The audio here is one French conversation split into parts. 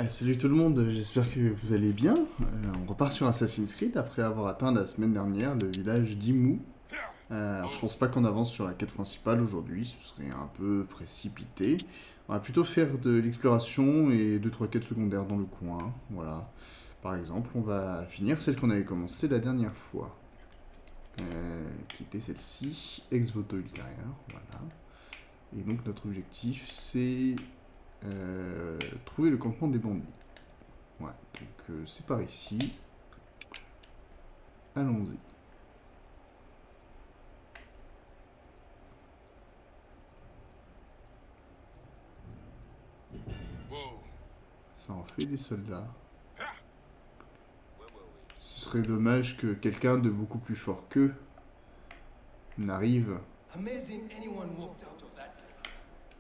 Salut tout le monde, j'espère que vous allez bien. On repart sur Assassin's Creed après avoir atteint la semaine dernière le village d'Imu. Alors je pense pas qu'on avance sur la quête principale aujourd'hui, ce serait un peu précipité. On va plutôt faire de l'exploration et deux trois quêtes secondaires dans le coin, voilà. Par exemple, on va finir celle qu'on avait commencée la dernière fois. Qui était celle-ci, Ex Voto Ultérieur, voilà. Et donc notre objectif c'est trouver le campement des bandits. Ouais, donc c'est par ici. Allons-y. Ça en fait des soldats. Ce serait dommage que quelqu'un de beaucoup plus fort qu'eux n'arrive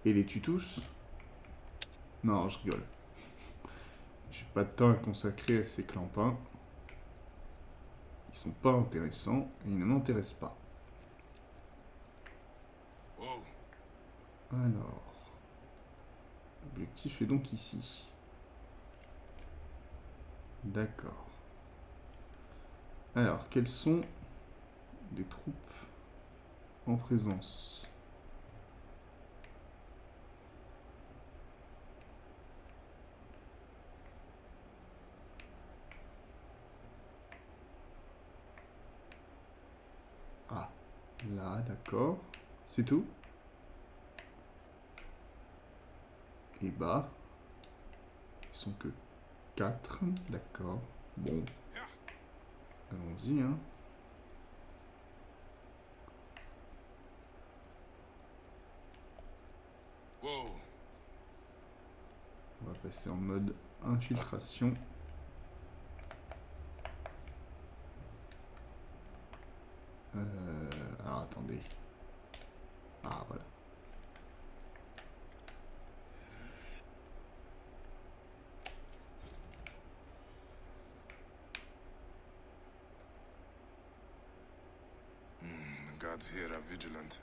et les tue tous. Non, je rigole. J'ai pas de temps à consacrer à ces clampins. Ils sont pas intéressants et ils ne m'intéressent pas. Alors, l'objectif est donc ici. D'accord. Alors, quelles sont les troupes en présence? Ah, là, d'accord. C'est tout? Et bah, ils sont que 4, d'accord. Bon, allons-y, hein. On va passer en mode infiltration. Alors attendez. Ah voilà. The guards here are vigilant.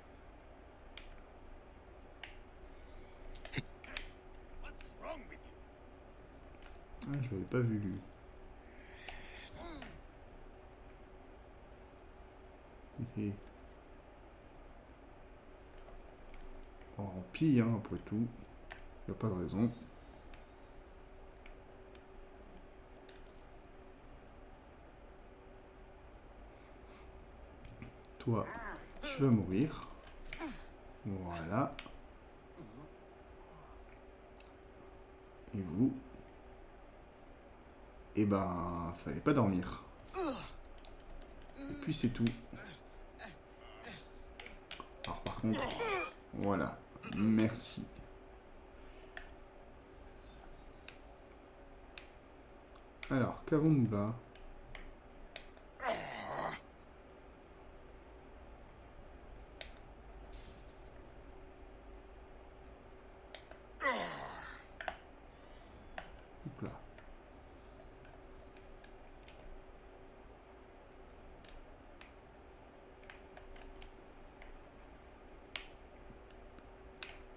Ah, je l'avais pas vu lui. On pille, hein, après tout. Y a pas de raison. Toi, tu vas mourir. Voilà. Et vous? Eh ben, fallait pas dormir. Et puis c'est tout. Alors par contre, voilà. Merci. Alors, qu'avons-nous là? Hop là.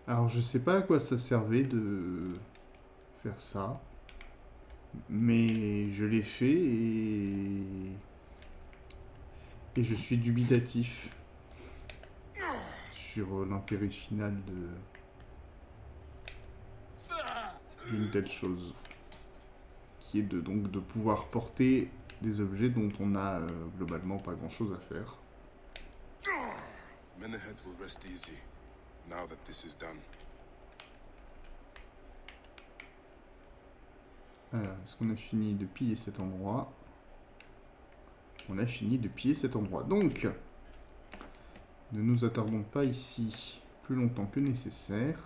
Alors je sais pas à quoi ça servait de faire ça. Mais je l'ai fait et je suis dubitatif sur l'intérêt final d'une telle chose, qui est donc de pouvoir porter des objets dont on a globalement pas grand chose à faire. Menehet will rest easy now that this is done. Alors, est-ce qu'on a fini de piller cet endroit? On a fini de piller cet endroit. Donc, ne nous attardons pas ici plus longtemps que nécessaire.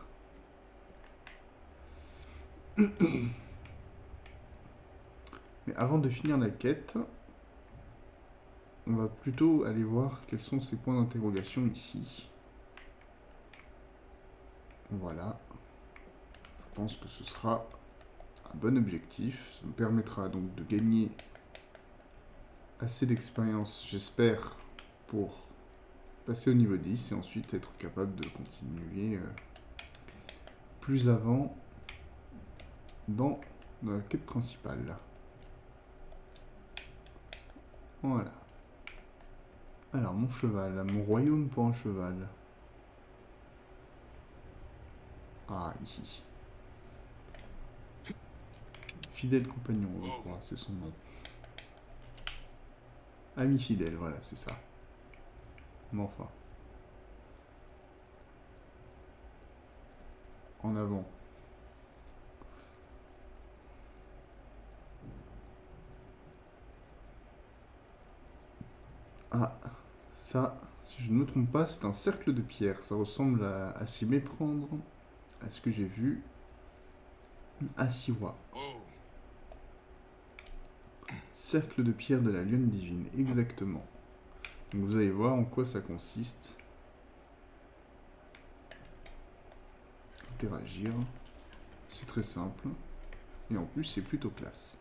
Mais avant de finir la quête, on va plutôt aller voir quels sont ces points d'interrogation ici. Voilà. Je pense que ce sera un bon objectif. Ça me permettra donc de gagner assez d'expérience, j'espère, pour passer au niveau 10 et ensuite être capable de continuer plus avant dans dans la quête principale. Voilà. Alors, mon cheval, mon royaume pour un cheval. Ah, ici. Fidèle compagnon, je crois, c'est son nom. Ami fidèle, voilà, c'est ça. Mais enfin. En avant. Ah, ça, si je ne me trompe pas, c'est un cercle de pierre. Ça ressemble à s'y méprendre à ce que j'ai vu à Siwa. Oh, Cercle de pierre de la lune divine, exactement. Donc vous allez voir en quoi ça consiste. Interagir. C'est très simple. Et en plus, c'est plutôt classe.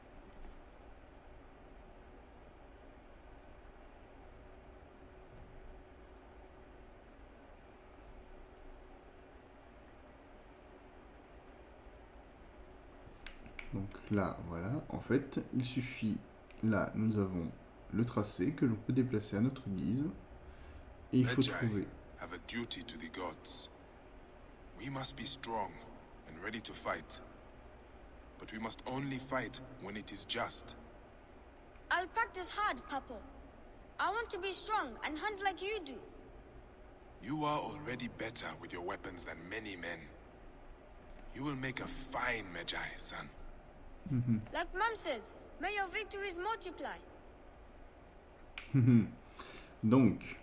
Donc là, voilà. En fait, il suffit... Là, nous avons le tracé que l'on peut déplacer à notre guise. Et il faut Magi trouver... have a duty to the gods. We must be strong and ready to fight. But we must only fight when it is just. I'll practice hard, Papa. I want to be strong and hunt like you do. You are already better with your weapons than many men. You will make a fine Magi, son. Like Mom says, may your victories multiply. Donc,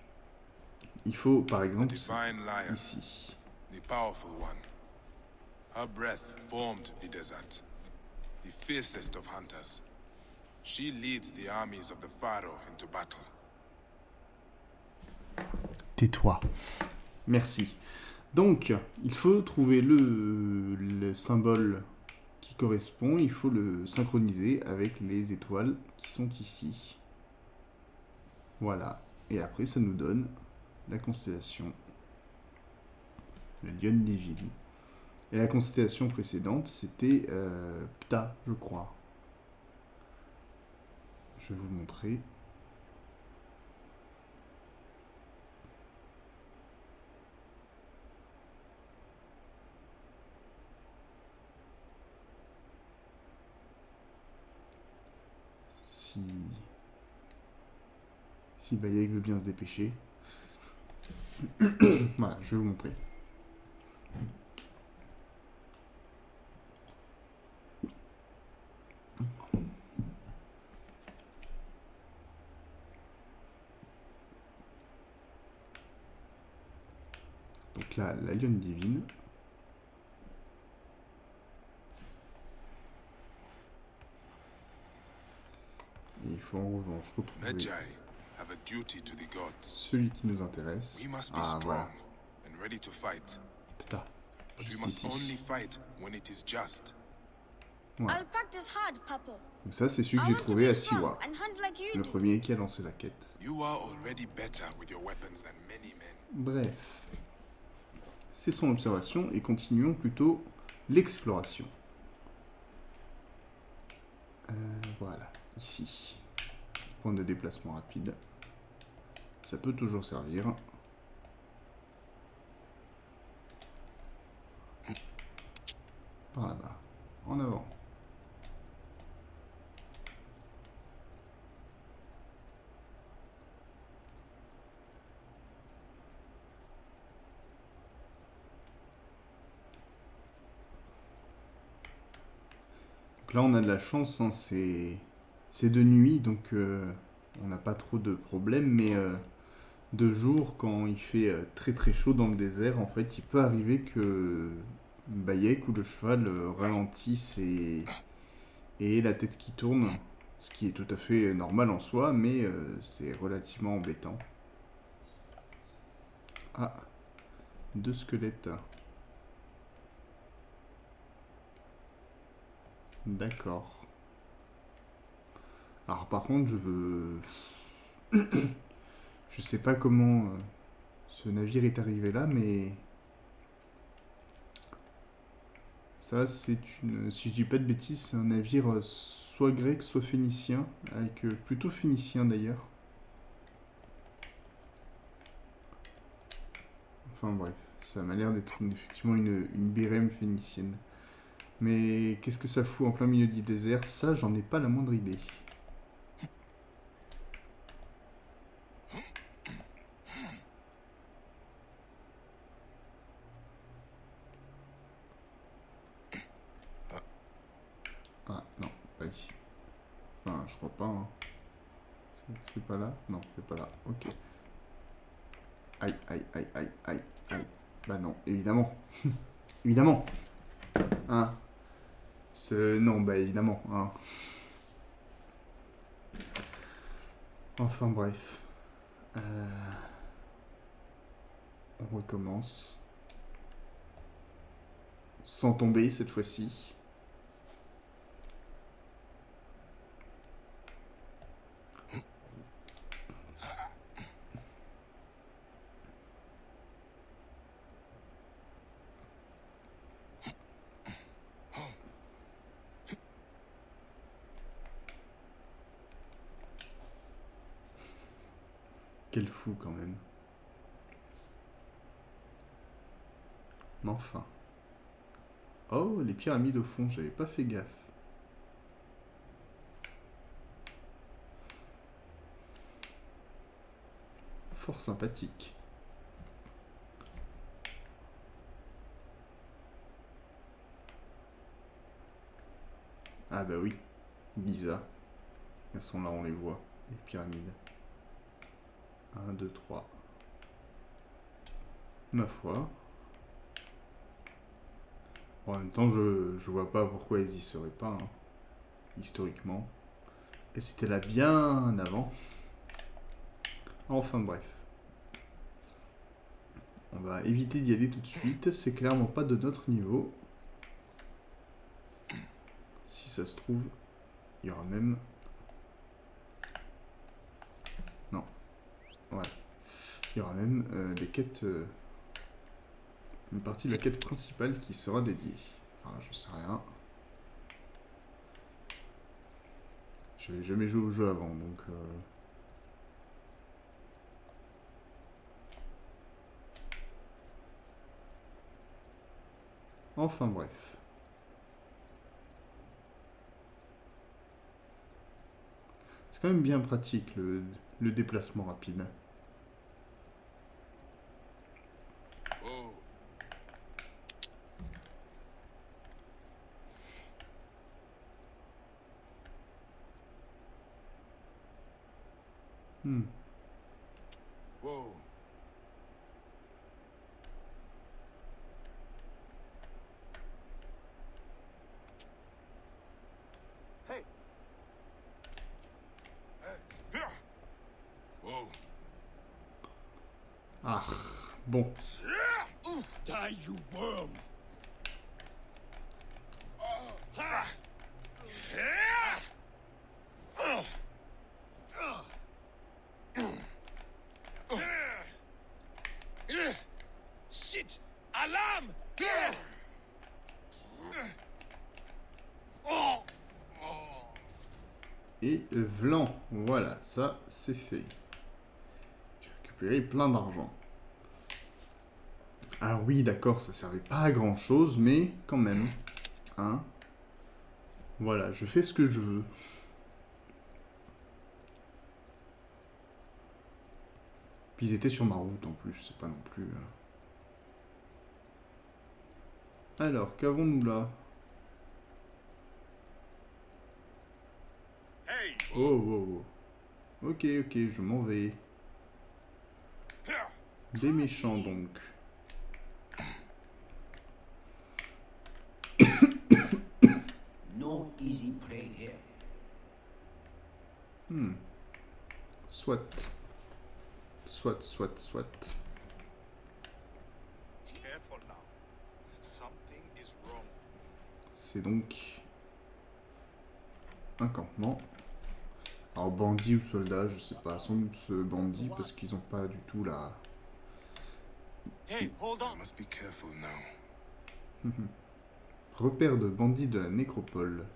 il faut par The exemple divine lion, ici. the powerful one. Her breath formed the desert. The fiercest of hunters. She leads the armies of the Pharaoh into battle. Tais-toi. Merci. Donc, il faut trouver le symbole qui correspond. Il faut le synchroniser avec les étoiles qui sont ici. Voilà. Et après, ça nous donne la constellation. La lionne divine. Et la constellation précédente, c'était Ptah, je crois. Je vais vous le montrer. Si Bayek veut bien se dépêcher. Voilà, je vais vous montrer. Donc là, la lionne divine. Et il faut en revanche retrouver Magi have a duty to the gods. celui qui nous intéresse. We must be Ah, strong voilà. and ready to fight. Ptah. But we Juste must only ici. fight when it is just. Voilà. I'll practice hard, Papa. Donc ça, c'est celui que I j'ai want to trouvé be à strong Siwa. and hunt like you Le do. premier qui a lancé la quête. You are already better with your weapons than many men. Bref. C'est son observation et continuons plutôt l'exploration. Voilà, ici. Point de déplacement rapide. Ça peut toujours servir. Par là-bas. En avant. Donc là, on a de la chance, hein, c'est de nuit, donc on n'a pas trop de problèmes, mais de jour, quand il fait très très chaud dans le désert, en fait, il peut arriver que Bayek ou le cheval ralentisse et ait la tête qui tourne, ce qui est tout à fait normal en soi, mais c'est relativement embêtant. Ah, deux squelettes. D'accord. Alors par contre, je veux... Je sais pas comment ce navire est arrivé là, mais... Ça, c'est une... Si je dis pas de bêtises, c'est un navire soit grec, soit phénicien. Avec plutôt phénicien d'ailleurs. Enfin bref, ça m'a l'air d'être effectivement une birème phénicienne. Mais qu'est-ce que ça fout en plein milieu du désert? Ça, j'en ai pas la moindre idée. Ah, non, pas ici. Enfin, je crois pas, hein. C'est pas là? Non, c'est pas là. Ok. Aïe, aïe, aïe, aïe, aïe, aïe. Bah non, évidemment. Évidemment. Hein. Non, bah évidemment. Hein. Enfin bref. On recommence. Sans tomber cette fois-ci. Quel fou quand même. Mais enfin. Oh, les pyramides au fond, j'avais pas fait gaffe. Fort sympathique. Ah bah oui, Giza. Elles sont là, on les voit, les pyramides. 1, 2, 3. Ma foi. En même temps, je vois pas pourquoi elles y seraient pas, hein, historiquement. Et c'était là bien avant. Enfin bref. On va éviter d'y aller tout de suite. C'est clairement pas de notre niveau. Si ça se trouve, il y aura même... Non. Voilà. Il y aura même des quêtes... une partie de la quête principale qui sera dédiée. Enfin, je sais rien. J'avais jamais joué au jeu avant, donc... Enfin bref. C'est quand même bien pratique le déplacement rapide. Oh, Hmm. whoa. Hey, Whoa. Ah, bon. die, you worm! Shit! Alarm! Et Vlan, voilà, ça c'est fait. J'ai récupéré plein d'argent. Alors oui, d'accord, ça servait pas à grand chose, mais quand même. Hein. Voilà, je fais ce que je veux. Puis ils étaient sur ma route en plus, c'est pas non plus... Alors, qu'avons-nous là? Hey! Oh, oh, oh. Ok, ok, je m'en vais. Des méchants donc. No easy prey here. Hmm. Soit. Soit. Careful now. Something is wrong. C'est donc... un campement. Alors bandit ou soldat, je sais pas. Sans doute ce bandit parce qu'ils ont pas du tout la... Hey, hold I on. must be careful now. Repère de bandits de la nécropole.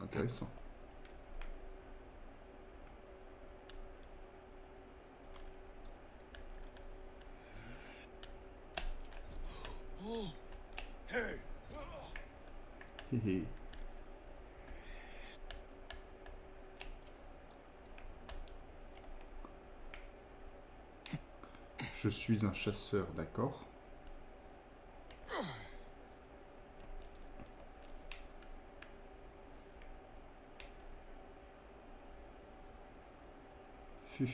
Intéressant. Hé hé. Je suis un chasseur, d'accord. Fu.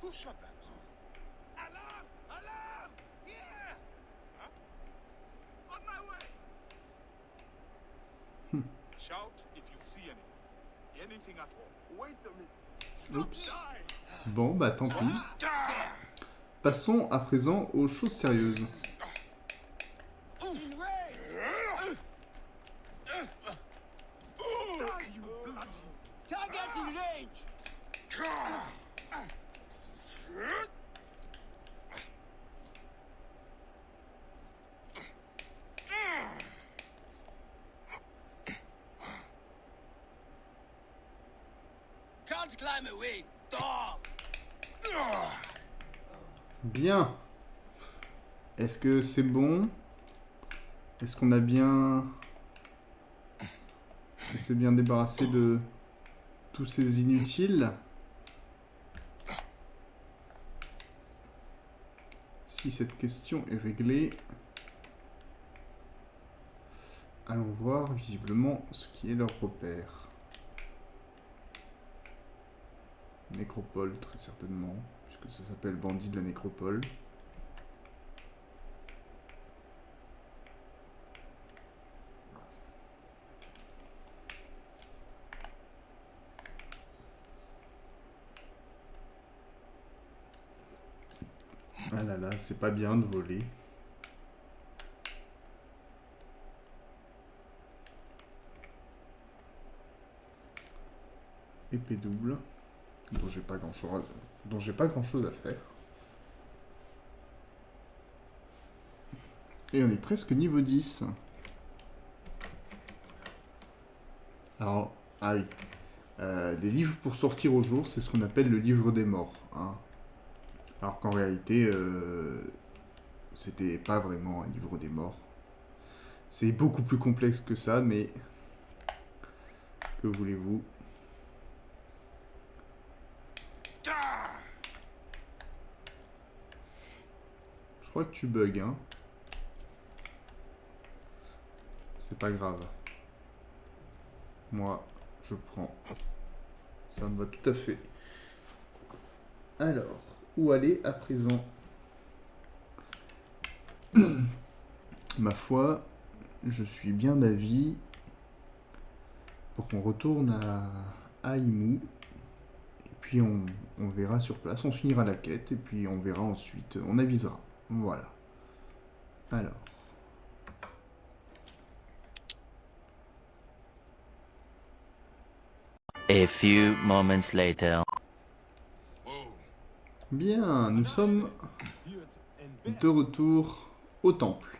Who shot that? Alarm! Alarm! Here! Huh? On my way! Shout if you see anything. Anything at all. Wait a minute. Oups. Bon, bah tant pis. Passons à présent aux choses sérieuses. Target in range! Can't climb away, dog! Bien. Est-ce que c'est bon? Est-ce qu'on a bien... Est-ce que c'est bien débarrassé de tous ces inutiles? Si cette question est réglée, allons voir visiblement ce qui est leur repère. Nécropole, très certainement, puisque ça s'appelle bandit de la nécropole. Ah là là, c'est pas bien de voler. Épée double, dont j'ai pas grand-chose à faire. Et on est presque niveau 10. Alors, ah oui. Des livres pour sortir au jour, c'est ce qu'on appelle le livre des morts. Hein. Alors qu'en réalité, c'était pas vraiment un livre des morts. C'est beaucoup plus complexe que ça, mais... Que voulez-vous? Je crois que tu bugs, hein. C'est pas grave. Moi, je prends. Ça me va tout à fait. Alors, où aller à présent? Ma foi, je suis bien d'avis pour qu'on retourne à Imu. Et puis on verra sur place. On finira la quête et puis on verra ensuite. On avisera. Voilà. Alors. A few moments later. Bien, nous sommes de retour au temple.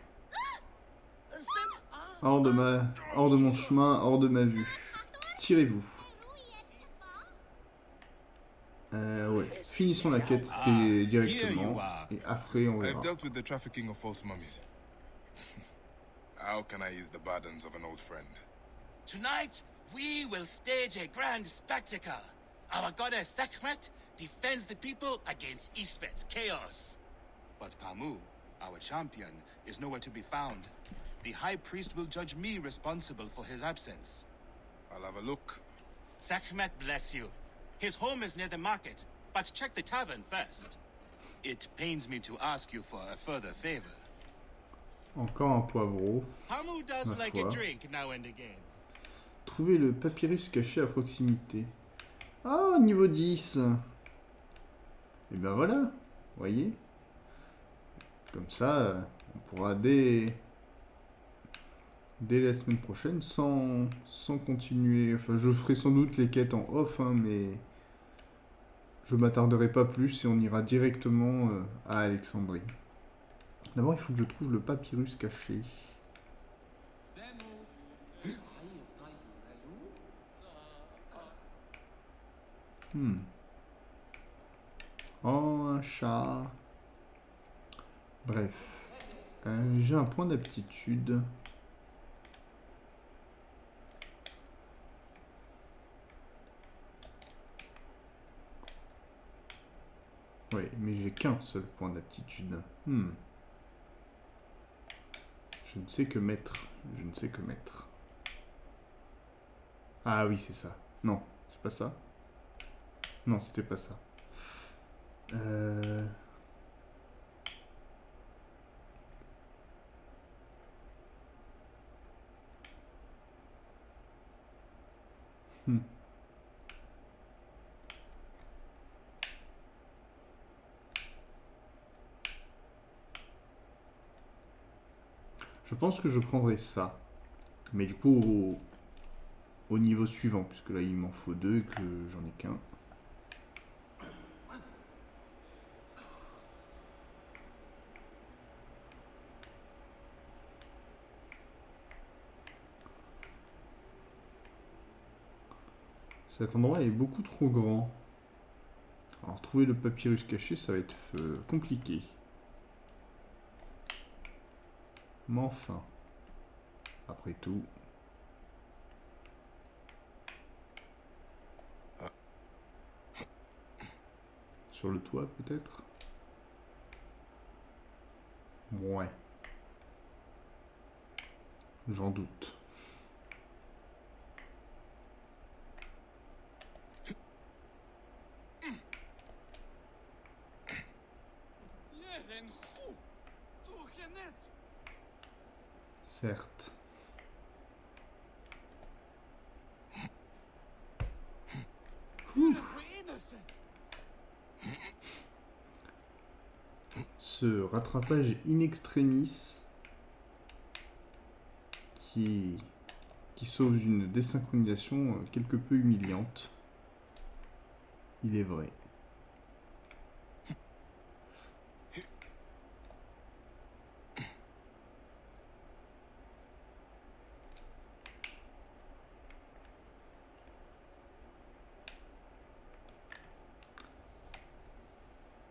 Hors de mon chemin, hors de ma vue. Tirez-vous. Ouais, finissons la quête directement. Et après, on I've verra. dealt with the trafficking of false mummies. How can I ease the burdens of an old friend? Tonight, we will stage a grand spectacle. Our goddess Sekhmet defends the people against Isfet's chaos. But Pamu, our champion, is nowhere to be found. The High Priest will judge me responsible for his absence. I'll have a look. Sekhmet bless you. His home is near the market, but check the tavern first. It pains me to ask you for a further favor. Encore un poivreau. Pamu does Ma like foi. a drink now and again. Trouver le papyrus caché à proximité. Ah, niveau 10. Et ben voilà. Vous voyez? Comme ça, on pourra dès la semaine prochaine, sans continuer. Enfin, je ferai sans doute les quêtes en off, hein, mais je m'attarderai pas plus et on ira directement à Alexandrie. D'abord, il faut que je trouve le papyrus caché. Oh, un chat. Bref. J'ai un point d'aptitude. Oui, mais j'ai qu'un seul point d'aptitude. Je ne sais que mettre. Je ne sais que mettre. Ah oui, c'est ça. Non, c'est pas ça. Non, c'était pas ça. Je pense que je prendrai ça. Mais du coup, au niveau suivant, puisque là, il m'en faut 2 et que j'en ai qu'un. Cet endroit est beaucoup trop grand. Alors, trouver le papyrus caché, ça va être compliqué. Mais enfin, après tout... Sur le toit, peut-être? Ouais. J'en doute. Certes. Ce rattrapage in extremis qui sauve une désynchronisation quelque peu humiliante. Il est vrai.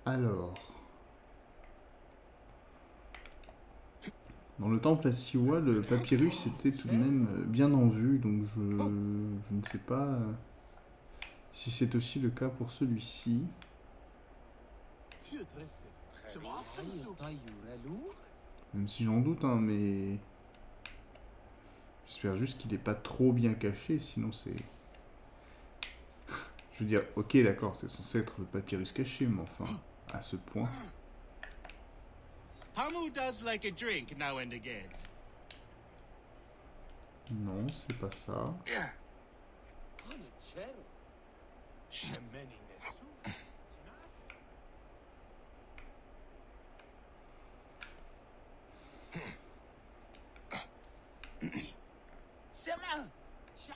Alors... Dans le temple à Siwa, le papyrus était tout de même bien en vue, donc je ne sais pas si c'est aussi le cas pour celui-ci. Même si j'en doute, hein, mais... J'espère juste qu'il n'est pas trop bien caché, sinon c'est... Je veux dire, ok, d'accord, c'est censé être le papyrus caché, mais enfin, à ce point... Pamu does like a drink now and again. Non, c'est pas ça.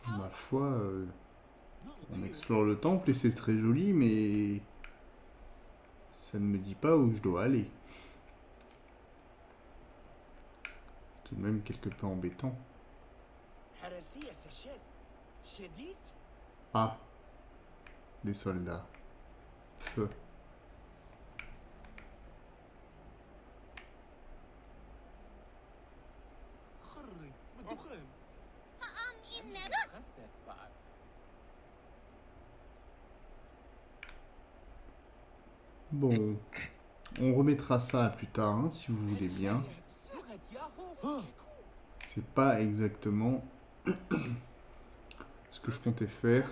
Ma foi, on explore le temple et c'est très joli, mais ça ne me dit pas où je dois aller. C'est tout de même quelque peu embêtant. Ah, des soldats. Feu. Bon, on remettra ça plus tard, hein, si vous voulez bien. C'est pas exactement ce que je comptais faire.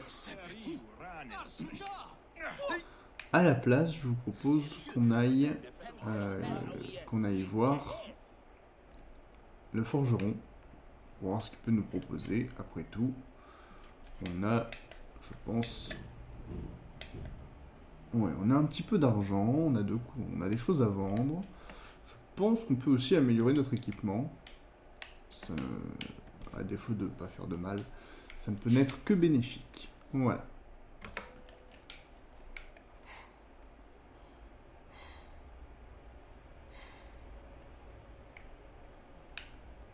À la place, je vous propose qu'on aille voir le forgeron pour voir ce qu'il peut nous proposer. Après tout, on a, je pense, ouais, on a un petit peu d'argent, on a des choses à vendre. Je pense qu'on peut aussi améliorer notre équipement. à défaut de ne pas faire de mal, ça ne peut n'être que bénéfique. Voilà.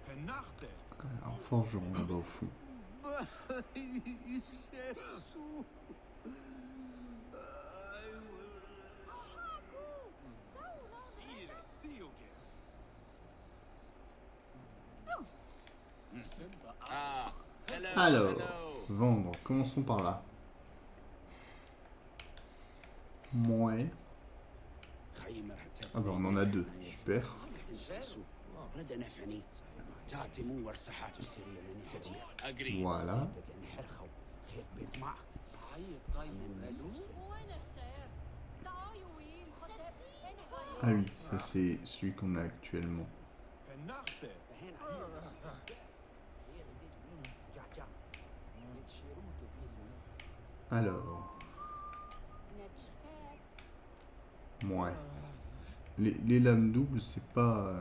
Penarte. Alors, forgeron là-bas au fond. Ire, Dioges. Ah, hello, Alors, hello. vendre. Commençons par là. Ouais. Ah bah on en a deux. Super. Agree. Voilà. Ah oui, ça c'est celui qu'on a actuellement. Penarte. Alors. Ouais. Les lames doubles, c'est pas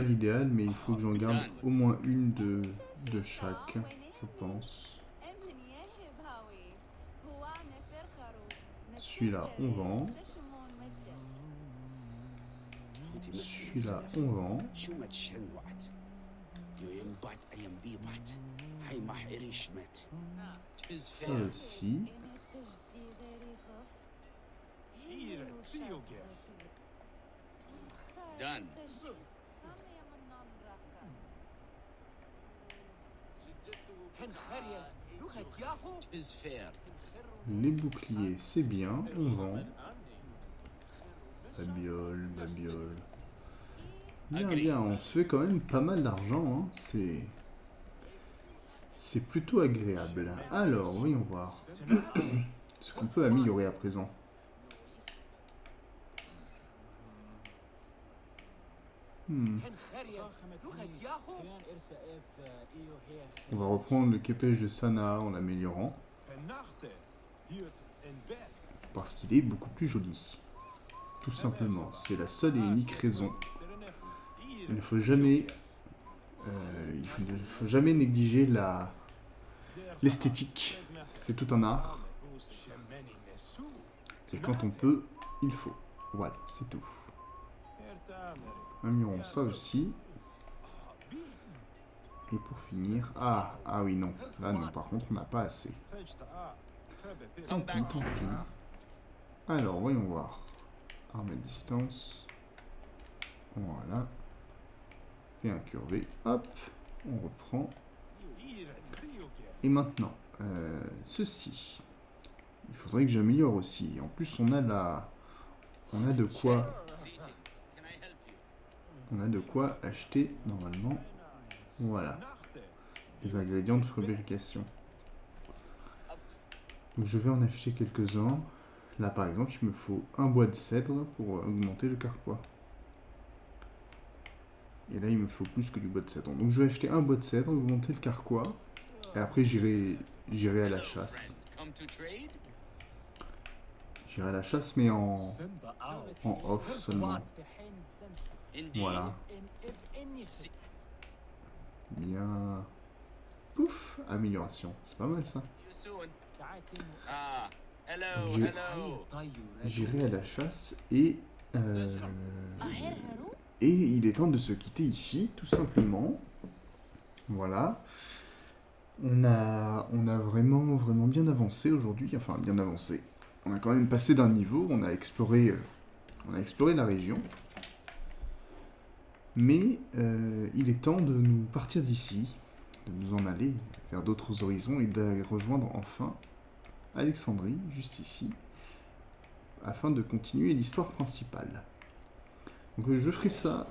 l'idéal, mais il faut que j'en garde au moins une de chaque, je pense. Celui-là, on vend. Celui-là, on vend. Ça aussi. Ire, Dioges. Done. Is fair. Les boucliers, c'est bien, on vend. Babiole, babiole. Bien, bien, on se fait quand même pas mal d'argent, hein. C'est plutôt agréable. Alors, voyons voir. Ce qu'on peut améliorer à présent. On va reprendre le képège de Sana en l'améliorant. Penarte. Hirt en bed. Parce qu'il est beaucoup plus joli. Tout simplement. C'est la seule et unique raison. Il ne faut jamais... il faut jamais négliger l'esthétique. C'est tout un art. Et quand on peut, il faut. Voilà, c'est tout. Améliorons ça aussi. Et pour finir... Ah oui, non. Là, non, par contre, on n'a pas assez. Tant pis, tant pis. Alors, voyons voir. Arme à distance. Voilà. Et incurvé. Hop. On reprend. Et maintenant, ceci. Il faudrait que j'améliore aussi. En plus, on a de quoi... On a de quoi acheter, normalement. Voilà. Des ingrédients de fabrication. Donc je vais en acheter quelques-uns. Là, par exemple, il me faut un bois de cèdre pour augmenter le carquois. Et là, il me faut plus que du bois de cèdre. Donc je vais acheter un bois de cèdre, augmenter le carquois. Et après, j'irai à la chasse. J'irai à la chasse, mais en off seulement. Voilà. Bien. Pouf, amélioration. C'est pas mal ça. Ah, hello, J'ai- hello. J'irai à la chasse et il est temps de se quitter ici, tout simplement. Voilà. On a vraiment bien avancé aujourd'hui. Enfin, bien avancé. On a quand même passé d'un niveau. On a exploré la région. Mais il est temps de nous partir d'ici, de nous en aller vers d'autres horizons et de rejoindre enfin Alexandrie, juste ici, afin de continuer l'histoire principale. Donc je ferai ça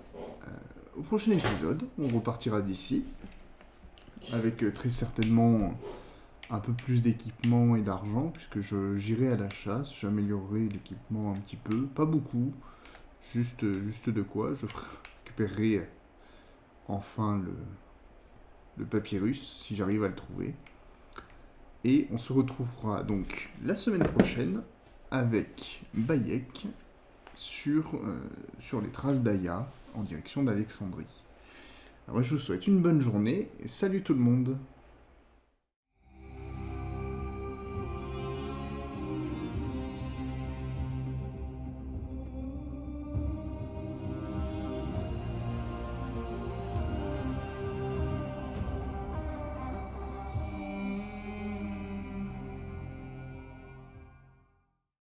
au prochain épisode. On repartira d'ici, avec très certainement un peu plus d'équipement et d'argent, puisque j'irai à la chasse, j'améliorerai l'équipement un petit peu, pas beaucoup, juste de quoi. Je récupérerai enfin le papyrus, si j'arrive à le trouver. Et on se retrouvera donc la semaine prochaine avec Bayek sur les traces d'Aya en direction d'Alexandrie. Moi je vous souhaite une bonne journée et salut tout le monde.